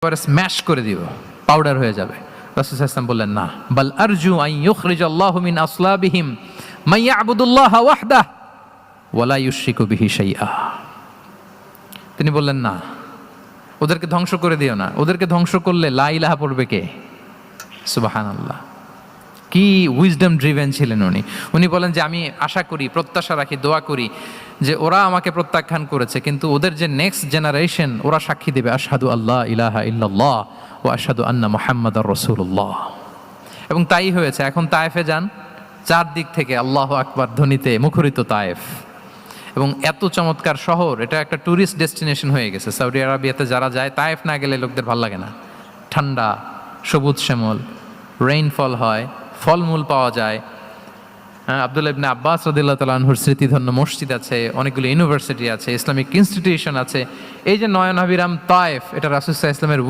এবারে স্ম্যাশ করে দিব, পাউডার হয়ে যাবে। রাসূল সাল্লাল্লাহু আলাইহি ওয়াসাল্লাম বললেন, না, বাল আরজু আন ইউখরিজাল্লাহু মিন আসলাবিহিম মান ইয়াবুদুল্লাহা ওয়াহদাহু ওয়া লা ইউশরিকু বিহি শাইআ। তিনি বললেন, না, ওদেরকে ধ্বংস করে দিও না। ওদেরকে ধ্বংস করলে লা ইলাহা পড়বে কে? সুবহানাল্লাহ। কি উইজডম ড্রিভেন ছিলেন উনি। উনি বলেন যে আমি আশা করি, প্রত্যাশা রাখি, দোয়া করি যে ওরা আমাকে প্রত্যাখ্যান করেছে, কিন্তু ওদের যে নেক্সট জেনারেশন, ওরা সাক্ষী দেবে আশহাদু আল্লাহ ইলাহা ইল্লাল্লাহ ওয়া আশহাদু আন্না মুহাম্মাদার রাসূলুল্লাহ। এবং তাই হয়েছে। এখন তায়েফে যান, চারদিক থেকে আল্লাহু আকবার ধ্বনিতে মুখরিত তায়েফ। এবং এত চমৎকার শহর, এটা একটা ট্যুরিস্ট ডেস্টিনেশন হয়ে গেছে। সৌদি আরবিয়াতে যারা যায়, তায়েফ না গেলে লোকদের ভালো লাগে না। ঠান্ডা, সবুজ শ্যামল, রেইনফল হয়, ফলমূল পাওয়া যায়। আব্দুল্লাহ ইবনে আব্বাস রাদিয়াল্লাহু তাআলা আনহুর স্মৃতিধন্য মসজিদ আছে, অনেকগুলো ইউনিভার্সিটি আছে, ইসলামিক ইনস্টিটিউশন আছে। এই যে নয়নাভিরাম তায়েফ, এটা রাসূল সাল্লাল্লাহু আলাইহি ওয়াসাল্লামের